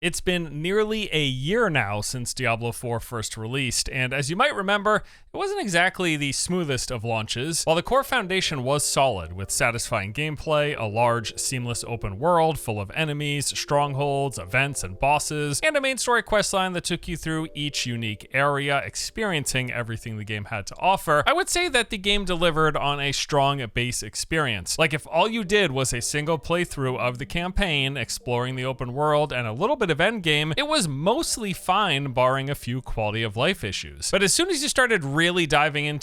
It's been nearly a year now since Diablo IV first released, and as you might remember, it wasn't exactly the smoothest of launches. While the core foundation was solid, with satisfying gameplay, a large, seamless open world full of enemies, strongholds, events, and bosses, and a main story questline that took you through each unique area, experiencing everything the game had to offer, I would say that the game delivered on a strong base experience. Like if all you did was a single playthrough of the campaign, exploring the open world, and a little bit of endgame, it was mostly fine barring a few quality of life issues. But as soon as you started really diving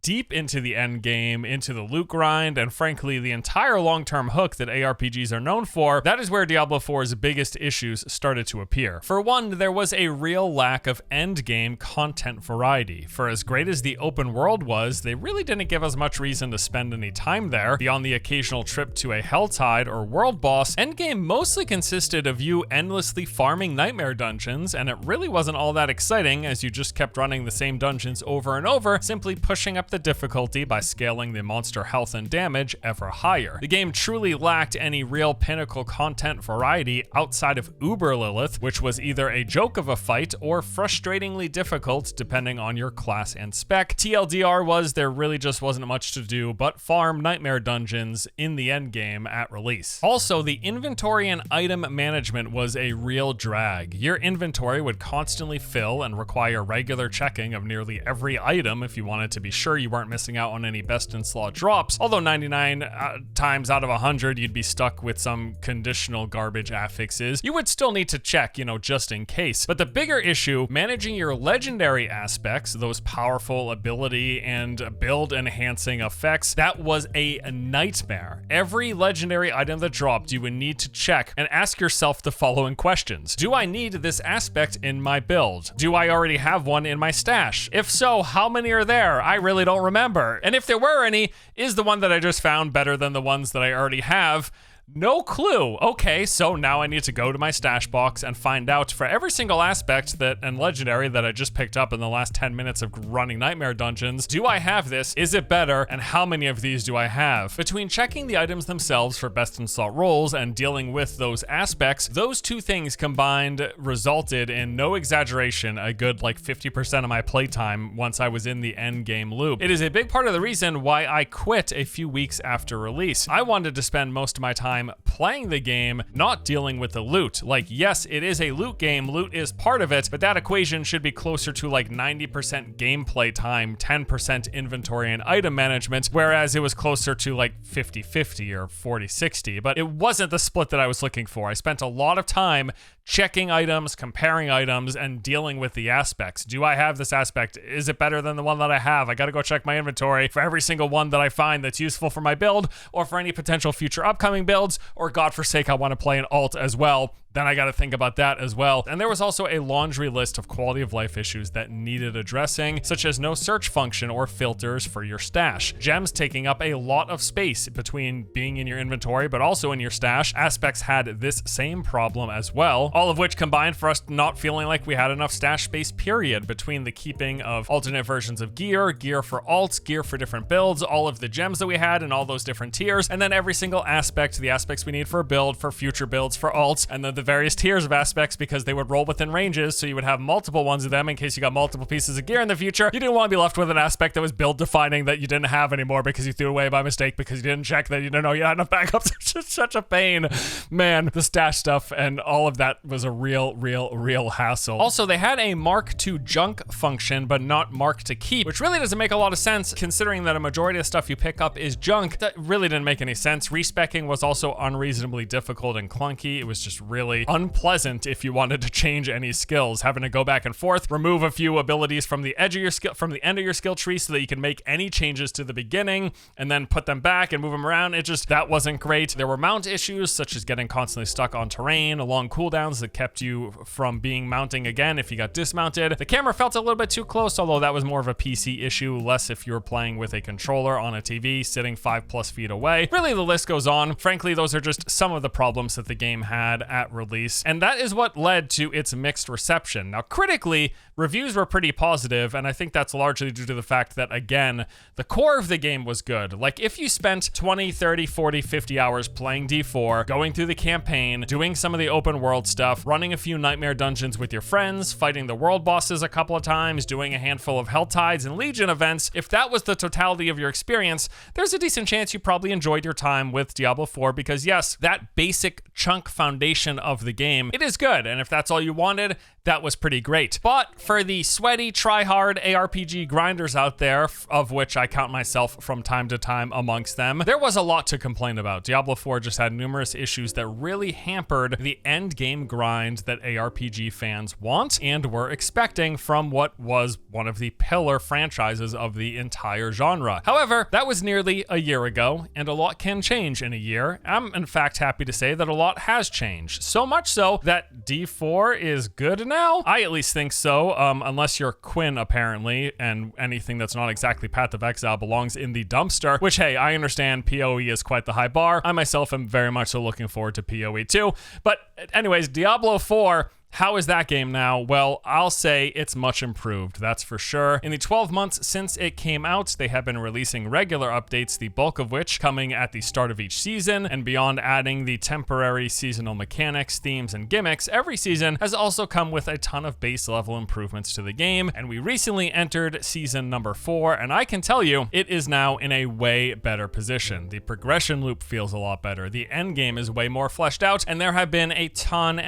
deep into the end game, into the loot grind, and frankly, the entire long-term hook that ARPGs are known for, that is where Diablo 4's biggest issues started to appear. For one, there was a real lack of end game content variety. For as great as the open world was, they really didn't give us much reason to spend any time there. Beyond the occasional trip to a Helltide or world boss, endgame mostly consisted of you endlessly farming nightmare dungeons, and it really wasn't all that exciting as you just kept running the same dungeons over and over, simply pushing up the difficulty by scaling the monster health and damage ever higher. The game truly lacked any real pinnacle content variety outside of Uber Lilith, which was either a joke of a fight or frustratingly difficult depending on your class and spec. TLDR was there really just wasn't much to do but farm nightmare dungeons in the end game at release. Also, the inventory and item management was a real drag. Your inventory would constantly fill and require regular checking of nearly every item if you wanted to be sure you weren't missing out on any best in slot drops, although 99 times out of 100 you'd be stuck with some conditional garbage affixes. You would still need to check, just in case. But the bigger issue, managing your legendary aspects, those powerful ability and build enhancing effects, that was a nightmare. Every legendary item that dropped, you would need to check and ask yourself the following questions. Do I need this aspect in my build? Do I already have one in my stash? If so, how many are there? I really don't remember. And if there were any, is the one that I just found better than the ones that I already have? No clue. Okay, so now I need to go to my stash box and find out for every single aspect and legendary that I just picked up in the last 10 minutes of running nightmare dungeons. Do I have this? Is it better? And how many of these do I have? Between checking the items themselves for best in slot rolls and dealing with those aspects, those two things combined resulted in, no exaggeration, a good 50% of my playtime once I was in the end game loop. It is a big part of the reason why I quit a few weeks after release. I wanted to spend most of my time playing the game, not dealing with the loot. Yes, it is a loot game, loot is part of it, but that equation should be closer to 90% gameplay time, 10% inventory and item management, whereas it was closer to 50-50 or 40-60, but it wasn't the split that I was looking for. I spent a lot of time checking items, comparing items, and dealing with the aspects. Do I have this aspect? Is it better than the one that I have? I gotta go check my inventory for every single one that I find that's useful for my build, or for any potential future upcoming builds, or God forsake, I want to play an alt as well. Then I got to think about that as well. And there was also a laundry list of quality of life issues that needed addressing, such as no search function or filters for your stash. Gems taking up a lot of space between being in your inventory, but also in your stash. Aspects had this same problem as well, all of which combined for us not feeling like we had enough stash space, period, between the keeping of alternate versions of gear for alts, gear for different builds, all of the gems that we had in all those different tiers, and then every single aspect, the aspects we need for a build, for future builds, for alts, and then the various tiers of aspects, because they would roll within ranges, so you would have multiple ones of them in case you got multiple pieces of gear in the future. You didn't want to be left with an aspect that was build defining that you didn't have anymore because you threw away by mistake because you didn't check that you didn't know you had enough backups. It's just such a pain. Man, the stash stuff and all of that was a real hassle. Also, they had a mark to junk function, but not mark to keep, which really doesn't make a lot of sense considering that a majority of stuff you pick up is junk. That really didn't make any sense. Respecking was also unreasonably difficult and clunky. It was just really unpleasant if you wanted to change any skills, having to go back and forth, remove a few abilities from the edge of your skill, from the end of your skill tree, so that you can make any changes to the beginning and then put them back and move them around. That wasn't great. There were mount issues, such as getting constantly stuck on terrain, long cooldowns that kept you from mounting again if you got dismounted. The camera felt a little bit too close, although that was more of a PC issue, less if you were playing with a controller on a TV sitting 5+ feet away. Really, the list goes on. Frankly, those are just some of the problems that the game had at release. release, and that is what led to its mixed reception. Now, critically, reviews were pretty positive, and I think that's largely due to the fact that, again, the core of the game was good. Like, if you spent 20, 30, 40, 50 hours playing D4, going through the campaign, doing some of the open world stuff, running a few nightmare dungeons with your friends, fighting the world bosses a couple of times, doing a handful of Helltides and Legion events, if that was the totality of your experience, there's a decent chance you probably enjoyed your time with Diablo 4 because, yes, that basic chunk foundation of the game, it is good, and if that's all you wanted, that was pretty great. But for the sweaty, try-hard ARPG grinders out there, of which I count myself from time to time amongst them, there was a lot to complain about. Diablo 4 just had numerous issues that really hampered the endgame grind that ARPG fans want and were expecting from what was one of the pillar franchises of the entire genre. However, that was nearly a year ago, and a lot can change in a year. I'm in fact happy to say that a lot has changed. So much so that D4 is good now? I at least think so, unless you're Quinn, apparently, and anything that's not exactly Path of Exile belongs in the dumpster, which, hey, I understand PoE is quite the high bar. I myself am very much so looking forward to PoE too. But anyways, Diablo 4, how is that game now? Well, I'll say it's much improved, that's for sure. In the 12 months since it came out, they have been releasing regular updates, the bulk of which coming at the start of each season, and beyond adding the temporary seasonal mechanics, themes, and gimmicks, every season has also come with a ton of base level improvements to the game, and we recently entered season number 4, and I can tell you, it is now in a way better position. The progression loop feels a lot better, the end game is way more fleshed out, and there have been a ton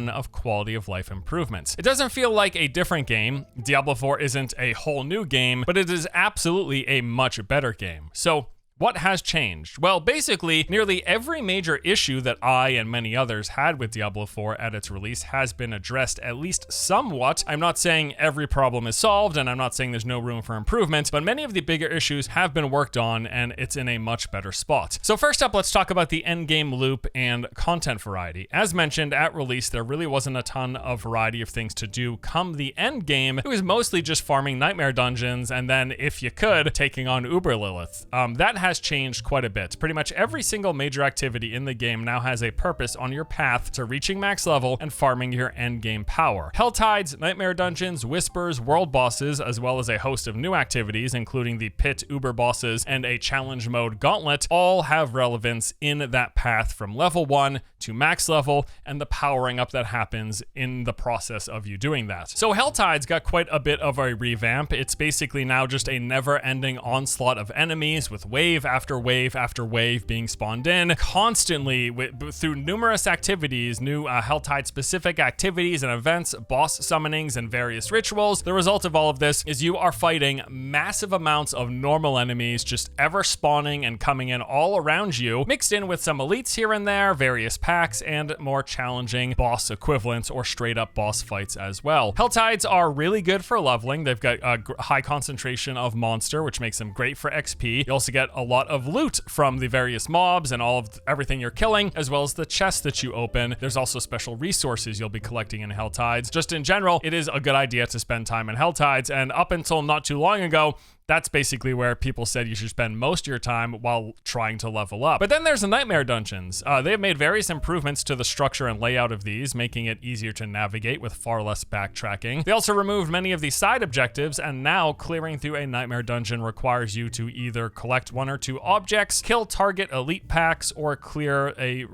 of quality of life improvements. It doesn't feel like a different game. Diablo 4 isn't a whole new game, but it is absolutely a much better game. So, what has changed? Well, basically, nearly every major issue that I and many others had with Diablo 4 at its release has been addressed at least somewhat. I'm not saying every problem is solved, and I'm not saying there's no room for improvement, but many of the bigger issues have been worked on, and it's in a much better spot. So first up, let's talk about the endgame loop and content variety. As mentioned, at release, there really wasn't a ton of variety of things to do come the endgame. It was mostly just farming nightmare dungeons, and then, if you could, taking on Uber Lilith. That has changed quite a bit. Pretty much every single major activity in the game now has a purpose on your path to reaching max level and farming your end game power. Helltides, nightmare dungeons, whispers, world bosses, as well as a host of new activities, including the pit Uber bosses and a challenge mode gauntlet, all have relevance in that path from level 1 to max level and the powering up that happens in the process of you doing that. So Helltides got quite a bit of a revamp. It's basically now just a never-ending onslaught of enemies with wave after wave after wave being spawned in constantly through numerous activities, new Helltide specific activities and events, boss summonings, and various rituals. The result of all of this is you are fighting massive amounts of normal enemies just ever spawning and coming in all around you, mixed in with some elites here and there, various packs, and more challenging boss equivalents or straight up boss fights as well. Helltides are really good for leveling. They've got a high concentration of monster, which makes them great for XP. You also get a lot of loot from the various mobs and all of everything you're killing, as well as the chests that you open. There's also special resources you'll be collecting in Helltides. Just in general, it is a good idea to spend time in Helltides, and up until not too long ago, that's basically where people said you should spend most of your time while trying to level up. But then there's the nightmare dungeons. They have made various improvements to the structure and layout of these, making it easier to navigate with far less backtracking. They also removed many of the side objectives, and now clearing through a nightmare dungeon requires you to either collect 1 or 2 objects, kill target elite packs, or clear a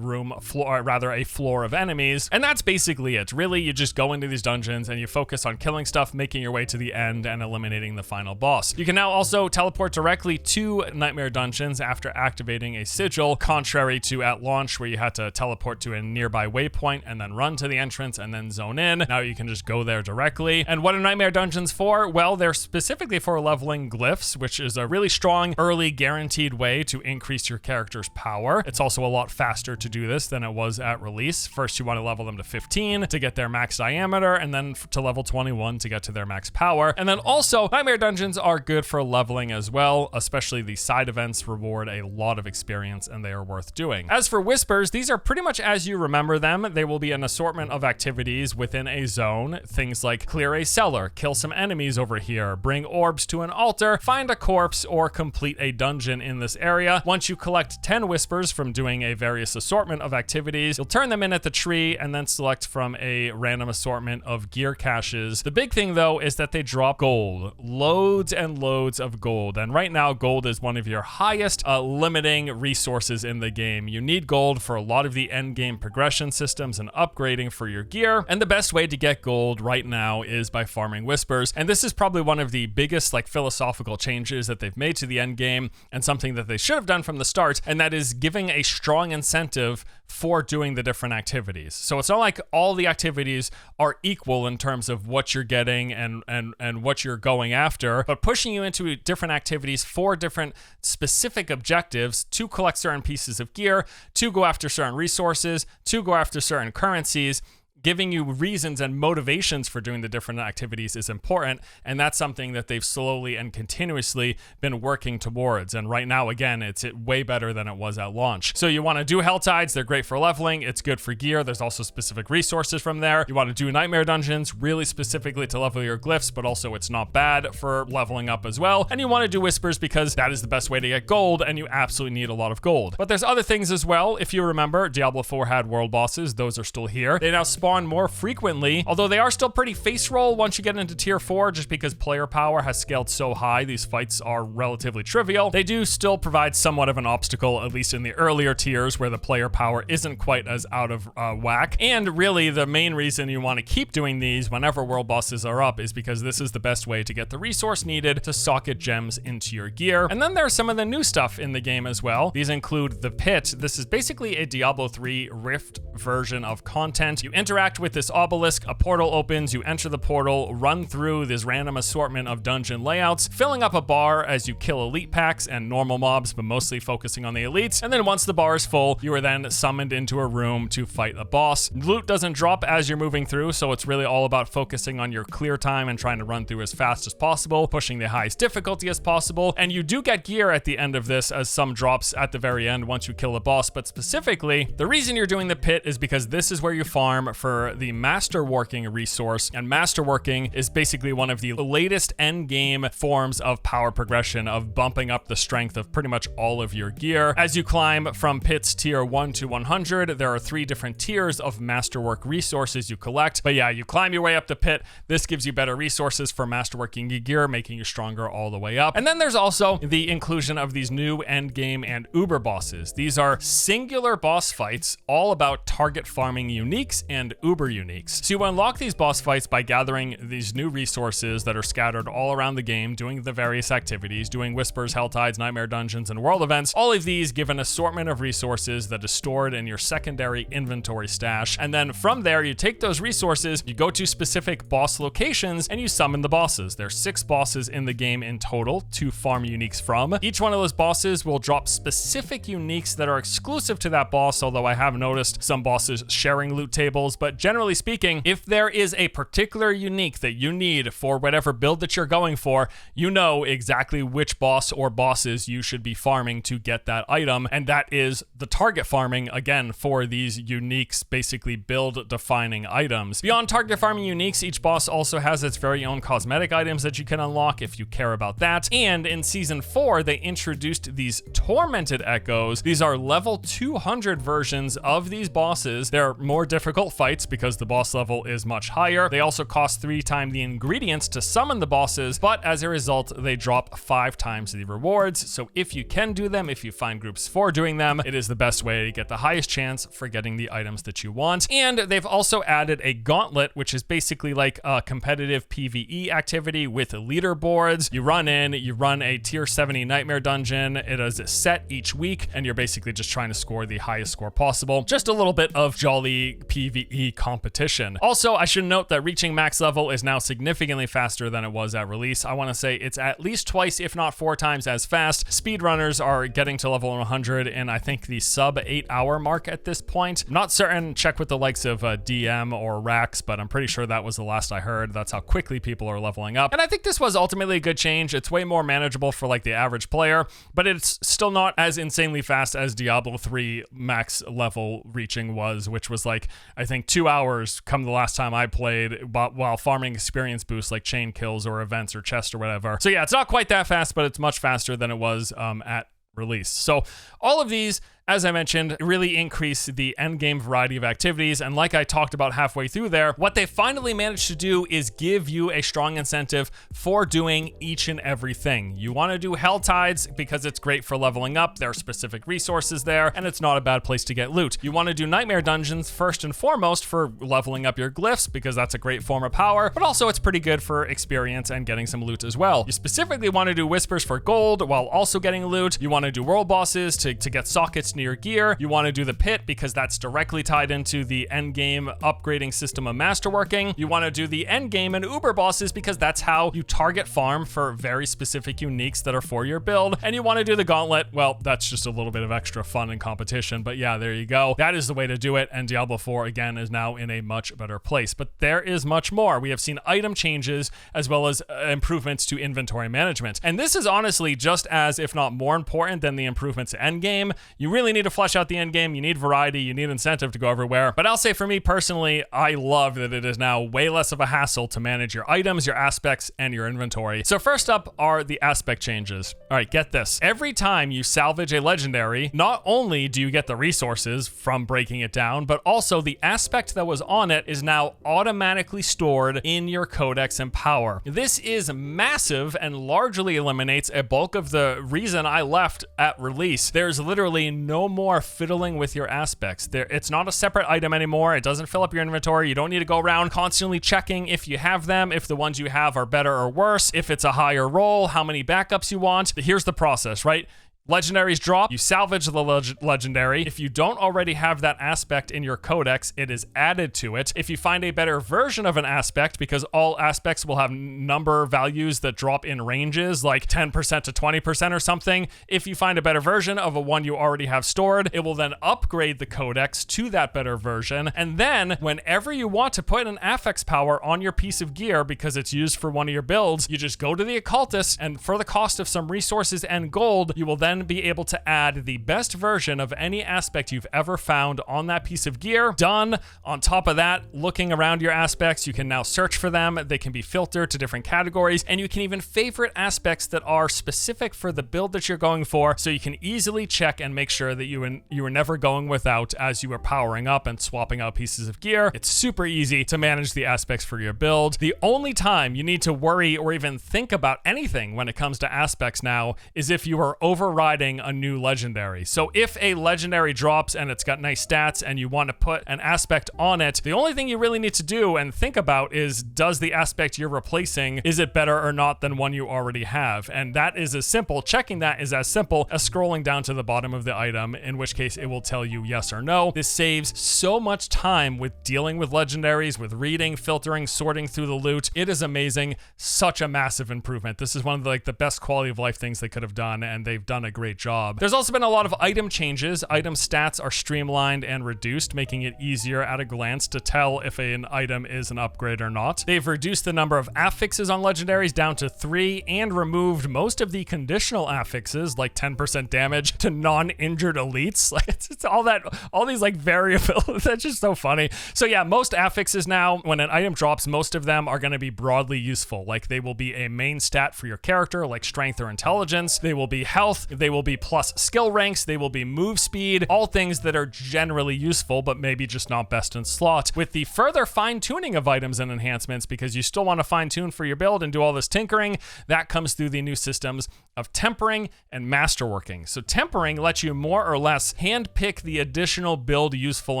floor of enemies. And that's basically it. Really, you just go into these dungeons and you focus on killing stuff, making your way to the end, and eliminating the final boss. You can now also teleport directly to nightmare dungeons after activating a sigil, contrary to at launch where you had to teleport to a nearby waypoint and then run to the entrance and then zone in. Now you can just go there directly. And what are nightmare dungeons for? Well, they're specifically for leveling glyphs, which is a really strong early guaranteed way to increase your character's power. It's also a lot faster to do this than it was at release. First, you want to level them to 15 to get their max diameter, and then to level 21 to get to their max power. And then also, nightmare dungeons are good good for leveling as well, especially the side events reward a lot of experience and they are worth doing. As for whispers, these are pretty much as you remember them. They will be an assortment of activities within a zone. Things like clear a cellar, kill some enemies over here, bring orbs to an altar, find a corpse, or complete a dungeon in this area. Once you collect 10 whispers from doing a various assortment of activities, you'll turn them in at the tree and then select from a random assortment of gear caches. The big thing though is that they drop gold, loads and loads of gold. And right now gold is one of your highest limiting resources in the game. You need gold for a lot of the end game progression systems and upgrading for your gear. And the best way to get gold right now is by farming whispers. And this is probably one of the biggest philosophical changes that they've made to the end game, and something that they should have done from the start, and that is giving a strong incentive for doing the different activities. So it's not like all the activities are equal in terms of what you're getting and what you're going after, but pushing you into different activities for different specific objectives to collect certain pieces of gear, to go after certain resources, to go after certain currencies. Giving you reasons and motivations for doing the different activities is important, and that's something that they've slowly and continuously been working towards. And right now, again, it's way better than it was at launch. So you want to do Hell Tides, they're great for leveling, it's good for gear, there's also specific resources from there. You want to do Nightmare Dungeons, really specifically to level your glyphs, but also it's not bad for leveling up as well. And you want to do Whispers because that is the best way to get gold, and you absolutely need a lot of gold. But there's other things as well. If you remember, Diablo IV had world bosses, those are still here. They now spawn more frequently, although they are still pretty face roll once you get into tier 4, just because player power has scaled so high, these fights are relatively trivial. They do still provide somewhat of an obstacle, at least in the earlier tiers where the player power isn't quite as out of whack. And really the main reason you want to keep doing these whenever world bosses are up is because this is the best way to get the resource needed to socket gems into your gear. And then there's some of the new stuff in the game as well. These include the Pit. This is basically a Diablo 3 Rift version of content. You interact with this obelisk, a portal opens, you enter the portal, run through this random assortment of dungeon layouts, filling up a bar as you kill elite packs and normal mobs, but mostly focusing on the elites. And then once the bar is full, you are then summoned into a room to fight a boss. Loot doesn't drop as you're moving through, so it's really all about focusing on your clear time and trying to run through as fast as possible, pushing the highest difficulty as possible. And you do get gear at the end of this, as some drops at the very end once you kill a boss. But specifically, the reason you're doing the Pit is because this is where you farm for the masterworking resource, and masterworking is basically one of the latest end game forms of power progression, of bumping up the strength of pretty much all of your gear. As you climb from Pits tier 1 to 100, there are 3 different tiers of masterwork resources you collect. But yeah, you climb your way up the Pit. This gives you better resources for masterworking gear, making you stronger all the way up. And then there's also the inclusion of these new end game and uber bosses. These are singular boss fights all about target farming uniques and uber uniques. So you unlock these boss fights by gathering these new resources that are scattered all around the game, doing the various activities, doing Whispers, Hell Tides, Nightmare Dungeons, and World Events. All of these give an assortment of resources that is stored in your secondary inventory stash. And then from there, you take those resources, you go to specific boss locations, and you summon the bosses. There's 6 bosses in the game in total to farm uniques from. Each one of those bosses will drop specific uniques that are exclusive to that boss, although I have noticed some bosses sharing loot tables. But generally speaking, if there is a particular unique that you need for whatever build that you're going for, you know exactly which boss or bosses you should be farming to get that item. And that is the target farming, again, for these uniques, basically build defining items. Beyond target farming uniques, each boss also has its very own cosmetic items that you can unlock if you care about that. And in season 4, they introduced these tormented echoes. These are level 200 versions of these bosses. They're more difficult fights because the boss level is much higher. They also cost 3 times the ingredients to summon the bosses, but as a result, they drop 5 times the rewards. So if you can do them, if you find groups for doing them, it is the best way to get the highest chance for getting the items that you want. And they've also added a gauntlet, which is basically like a competitive PvE activity with leaderboards. You run in, you run a tier 70 Nightmare Dungeon. It is set each week, and you're basically just trying to score the highest score possible. Just a little bit of jolly PvE PvE competition. Also, I should note that reaching max level is now significantly faster than it was at release. I want to say it's at least twice, if not 4 times as fast. Speedrunners are getting to level 100 in, I think, the sub 8-hour mark at this point. I'm not certain, check with the likes of DM or Rax, but I'm pretty sure that was the last I heard. That's how quickly people are leveling up. And I think this was ultimately a good change. It's way more manageable for like the average player, but it's still not as insanely fast as Diablo 3 max level reaching was, which was like, I think 2 hours come the last time I played while farming experience boosts like chain kills or events or chests or whatever. So yeah, it's not quite that fast, but it's much faster than it was at release. So all of these, as I mentioned, really increase the endgame variety of activities, and like I talked about halfway through there, what they finally managed to do is give you a strong incentive for doing each and everything. You want to do Hell Tides because it's great for leveling up, there are specific resources there, and it's not a bad place to get loot. You want to do Nightmare Dungeons first and foremost for leveling up your glyphs because that's a great form of power, but also it's pretty good for experience and getting some loot as well. You specifically want to do Whispers for gold while also getting loot. You want to do world bosses to get sockets near your gear. You want to do the pit because that's directly tied into the end game upgrading system of masterworking. You want to do the end game and uber bosses because that's how you target farm for very specific uniques that are for your build. And you want to do the gauntlet. Well, that's just a little bit of extra fun and competition, but yeah, there you go. That is the way to do it, and Diablo 4 again is now in a much better place. But there is much more. We have seen item changes as well as improvements to inventory management, and this is honestly just as, if not more important than the improvements to endgame. You really need to flesh out the endgame. You need variety, you need incentive to go everywhere. But I'll say for me personally, I love that it is now way less of a hassle to manage your items, your aspects, and your inventory. So first up are the aspect changes. All right, get this. Every time you salvage a legendary, not only do you get the resources from breaking it down, but also the aspect that was on it is now automatically stored in your codex and power. This is massive and largely eliminates a bulk of the reason I left at release. There's literally no more fiddling with your aspects. It's not a separate item anymore. It doesn't fill up your inventory. You don't need to go around constantly checking if you have them, if the ones you have are better or worse, if it's a higher roll, how many backups you want. Here's the process, right? Legendaries drop, you salvage the legendary. If you don't already have that aspect in your codex, it is added to it. If you find a better version of an aspect, because all aspects will have number values that drop in ranges, like 10% to 20% or something, if you find a better version of a one you already have stored, it will then upgrade the codex to that better version. And then whenever you want to put an affix power on your piece of gear because it's used for one of your builds, you just go to the occultist, and for the cost of some resources and gold, you will then be able to add the best version of any aspect you've ever found on that piece of gear. Done. On top of that, looking around your aspects, you can now search for them. They can be filtered to different categories, and you can even favorite aspects that are specific for the build that you're going for, so you can easily check and make sure that you are never going without as you are powering up and swapping out pieces of gear. It's super easy to manage the aspects for your build. The only time you need to worry or even think about anything when it comes to aspects now is if you are overriding a new legendary. So if a legendary drops and it's got nice stats and you want to put an aspect on it, the only thing you really need to do and think about is, does the aspect you're replacing, is it better or not than one you already have? And that is as simple, checking that is as simple as scrolling down to the bottom of the item, in which case it will tell you yes or no. This saves so much time with dealing with legendaries, with reading, filtering, sorting through the loot. It is amazing. Such a massive improvement. This is one of the best quality of life things they could have done, and they've done a great job. There's also been a lot of item changes. Item stats are streamlined and reduced, making it easier at a glance to tell if an item is an upgrade or not. They've reduced the number of affixes on legendaries down to 3 and removed most of the conditional affixes, like 10% damage to non-injured elites. Like it's all these like variables. That's just so funny. So yeah, most affixes now, when an item drops, most of them are going to be broadly useful. Like they will be a main stat for your character, like strength or intelligence. They will be health. They will be plus skill ranks, they will be move speed, all things that are generally useful, but maybe just not best in slot. With the further fine-tuning of items and enhancements, because you still want to fine-tune for your build and do all this tinkering, that comes through the new systems of tempering and masterworking. So tempering lets you more or less handpick the additional build useful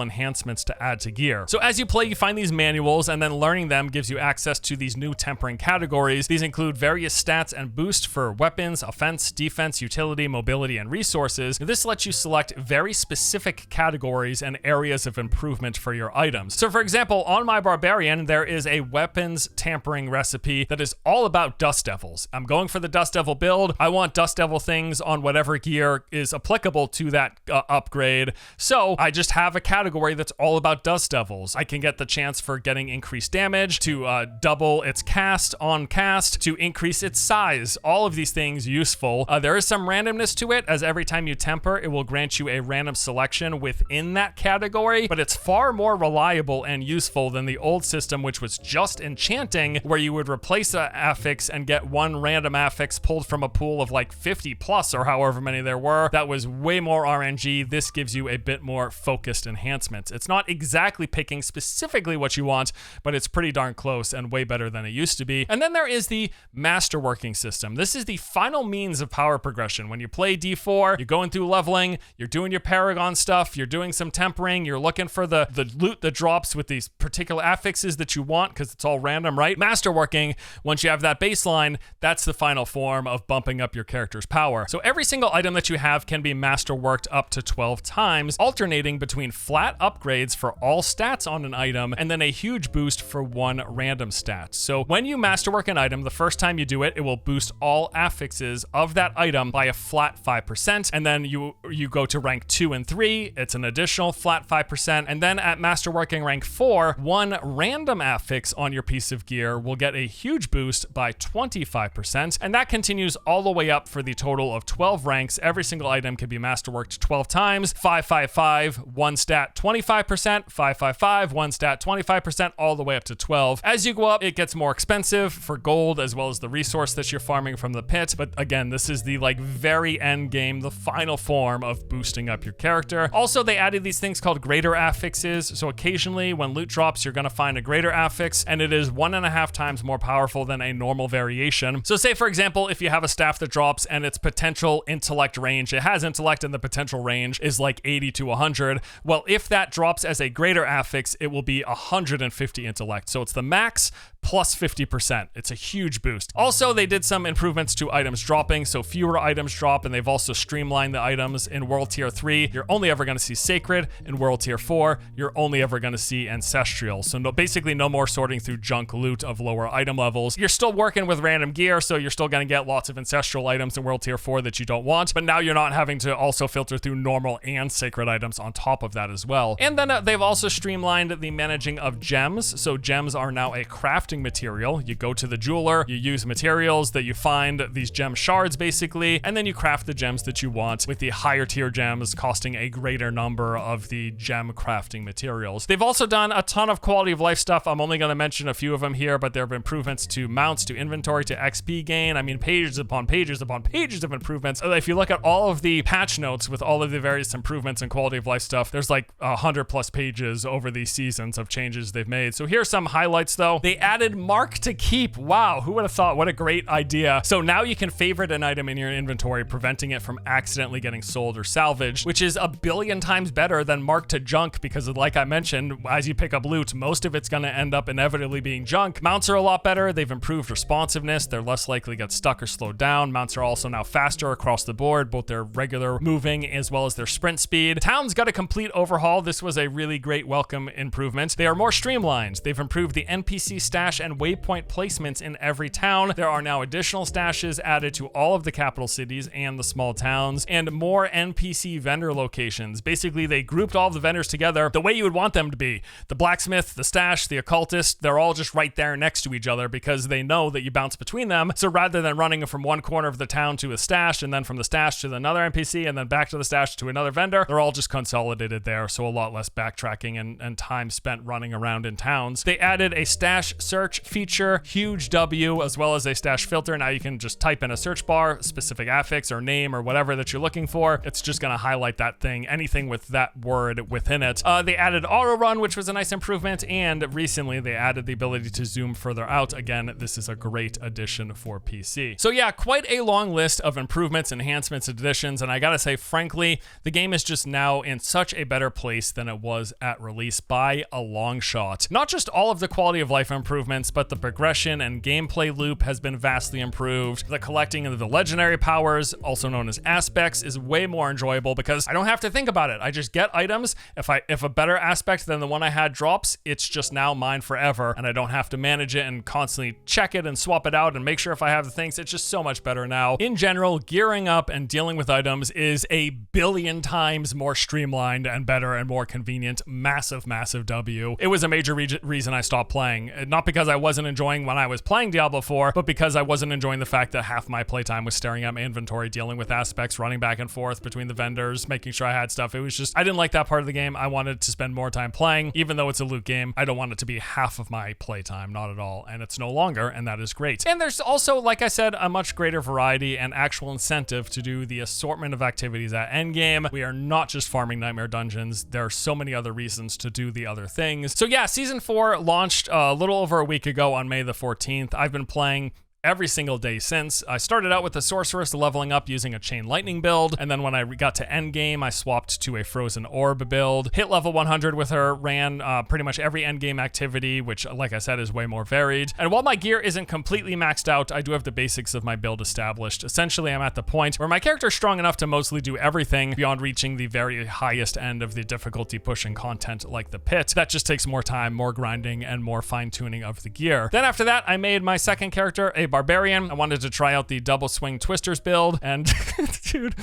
enhancements to add to gear. So as you play, you find these manuals, and then learning them gives you access to these new tempering categories. These include various stats and boosts for weapons, offense, defense, utility, mobility, and resources, this lets you select very specific categories and areas of improvement for your items. So for example, on my barbarian, there is a weapons tampering recipe that is all about dust devils. I'm going for the dust devil build. I want dust devil things on whatever gear is applicable to that upgrade. So I just have a category that's all about dust devils. I can get the chance for getting increased damage, to double its cast on cast, to increase its size. All of these things useful. There is some randomness to it, as every time you temper, it will grant you a random selection within that category, but it's far more reliable and useful than the old system, which was just enchanting, where you would replace an affix and get one random affix pulled from a pool of like 50 plus or however many there were. That was way more RNG. This gives you a bit more focused enhancements. It's not exactly picking specifically what you want, but it's pretty darn close and way better than it used to be. And then there is the masterworking system. This is the final means of power progression. When you play D4, you're going through leveling, you're doing your Paragon stuff, you're doing some tempering, you're looking for the loot that drops with these particular affixes that you want, because it's all random, right? Masterworking, once you have that baseline, that's the final form of bumping up your character's power. So every single item that you have can be masterworked up to 12 times, alternating between flat upgrades for all stats on an item and then a huge boost for one random stat. So when you masterwork an item, the first time you do it, it will boost all affixes of that item by a flat 5%, and then you go to rank 2 and 3, it's an additional flat 5%, and then at masterworking rank 4, one random affix on your piece of gear will get a huge boost by 25%, and that continues all the way up for the total of 12 ranks. Every single item can be masterworked 12 times, 555, one stat 25%, 555, one stat 25%, all the way up to 12. As you go up, it gets more expensive for gold as well as the resource that you're farming from the pit, but again, this is the like very end game, the final form of boosting up your character. Also, they added these things called greater affixes, so occasionally when loot drops, you're gonna find a greater affix, and it is 1.5 times more powerful than a normal variation. So say for example, if you have a staff that drops and its potential intellect range, it has intellect and the potential range is like 80 to 100, well, if that drops as a greater affix, it will be 150 intellect. So it's the max plus 50%. It's a huge boost. Also, they did some improvements to items dropping, so fewer items drop, and they've also streamlined the items. In World Tier 3, you're only ever going to see Sacred. In World Tier 4, you're only ever going to see Ancestral. So basically no more sorting through junk loot of lower item levels. You're still working with random gear, so you're still going to get lots of Ancestral items in World Tier 4 that you don't want, but now you're not having to also filter through normal and sacred items on top of that as well. And then they've also streamlined the managing of gems. So gems are now a crafting material. You go to the jeweler, you use materials that you find, these gem shards basically, and then you craft the gems that you want, with the higher tier gems costing a greater number of the gem crafting materials. They've also done a ton of quality of life stuff. I'm only going to mention a few of them here, but there have been improvements to mounts, to inventory, to XP gain. I mean, pages upon pages upon pages of improvements. If you look at all of the patch notes with all of the various improvements and quality of life stuff, there's like 100 plus pages over these seasons of changes they've made. So here's some highlights though. They added mark to keep. Wow, who would have thought? What a great idea. So now you can favorite an item in your inventory, preventing it from accidentally getting sold or salvaged, which is 1 billion times better than mark to junk, because like I mentioned, as you pick up loot, most of it's going to end up inevitably being junk. Mounts are a lot better. They've improved responsiveness. They're less likely to get stuck or slowed down. Mounts are also now faster across the board, both their regular moving as well as their sprint speed. Towns got a complete overhaul. This was a really great welcome improvement. They are more streamlined. They've improved the NPC stash and waypoint placements in every town. There are now additional stashes added to all of the capital cities and the small towns, and more NPC vendor locations. Basically, they grouped all the vendors together the way you would want them to be. The blacksmith, the stash, the occultist, they're all just right there next to each other because they know that you bounce between them. So rather than running from one corner of the town to a stash, and then from the stash to another NPC, and then back to the stash to another vendor, they're all just consolidated there, so a lot less backtracking and time spent running around in towns. They added a stash search feature, huge W, as well as a stash filter. Now you can just type in a search bar, specific affix or name or whatever that you're looking for. It's just going to highlight that thing, anything with that word within it. They added auto run, which was a nice improvement, and recently they added the ability to zoom further out. Again, this is a great addition for PC. So yeah, quite a long list of improvements, enhancements, additions, and I gotta say, frankly, the game is just now in such a better place than it was at release by a long shot. Not just all of the quality of life improvements improvements, but the progression and gameplay loop has been vastly improved. The collecting of the legendary powers, also known as aspects, is way more enjoyable because I don't have to think about it. I just get items. If a better aspect than the one I had drops, it's just now mine forever, and I don't have to manage it and constantly check it and swap it out and make sure if I have the things. It's just so much better now. In general, gearing up and dealing with items is a billion times more streamlined and better and more convenient. Massive W. It was a major reason I stopped playing. Not because I wasn't enjoying when I was playing Diablo 4, but because I wasn't enjoying the fact that half my playtime was staring at my inventory, dealing with aspects, running back and forth between the vendors, making sure I had stuff. It was just, I didn't like that part of the game. I wanted to spend more time playing. Even though it's a loot game, I don't want it to be half of my playtime, not at all. And it's no longer, and that is great. And there's also, like I said, a much greater variety and actual incentive to do the assortment of activities at endgame. We are not just farming nightmare dungeons. There are so many other reasons to do the other things. So yeah, Season 4 launched a little over a week ago on May the 14th. I've been playing every single day since. I started out with the sorceress, leveling up using a chain lightning build, and then when I got to endgame, I swapped to a frozen orb build. Hit level 100 with her, ran pretty much every endgame activity, which, like I said, is way more varied. And while my gear isn't completely maxed out, I do have the basics of my build established. Essentially, I'm at the point where my character is strong enough to mostly do everything beyond reaching the very highest end of the difficulty pushing content like the pit. That just takes more time, more grinding, and more fine-tuning of the gear. Then after that, I made my second character a barbarian. I wanted to try out the double swing twisters build, and dude,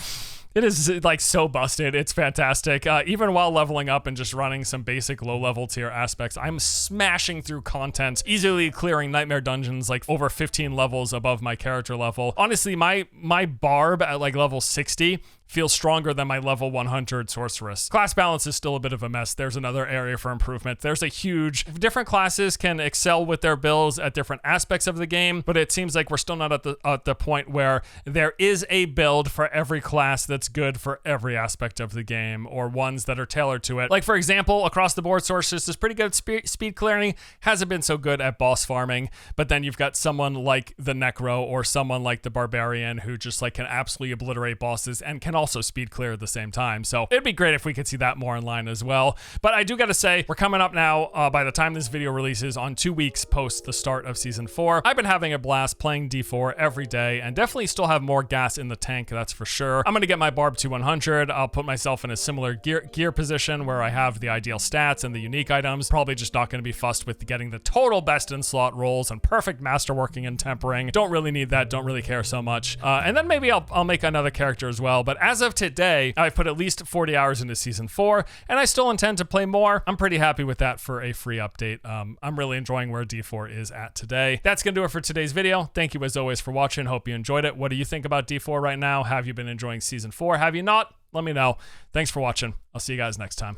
it is like so busted. It's fantastic. Even while leveling up and just running some basic low-level tier aspects, I'm smashing through content, easily clearing nightmare dungeons like over 15 levels above my character level. Honestly, my barb at like level 60 feels stronger than my level 100 sorceress. Class balance is still a bit of a mess. There's another area for improvement. There's a huge, different classes can excel with their builds at different aspects of the game, but it seems like we're still not at the point where there is a build for every class that's good for every aspect of the game, or ones that are tailored to it. Like for example, across the board, sorceress is pretty good at speed clearing, hasn't been so good at boss farming, but then you've got someone like the Necro or someone like the Barbarian who just like can absolutely obliterate bosses and can also speed clear at the same time. So it'd be great if we could see that more in line as well. But I do gotta say, we're coming up now, by the time this video releases, on 2 weeks post the start of Season 4. I've been having a blast playing D4 every day, and definitely still have more gas in the tank, that's for sure. I'm gonna get my barb to 100. I'll put myself in a similar gear position where I have the ideal stats and the unique items. Probably just not gonna be fussed with getting the total best in slot rolls and perfect masterworking and tempering. Don't really need that, don't really care so much. And then maybe I'll make another character as well. But as of today, I've put at least 40 hours into Season 4, and I still intend to play more. I'm pretty happy with that for a free update. I'm really enjoying where D4 is at today. That's gonna do it for today's video. Thank you as always for watching. Hope you enjoyed it. What do you think about D4 right now? Have you been enjoying Season 4? Have you not? Let me know. Thanks for watching. I'll see you guys next time.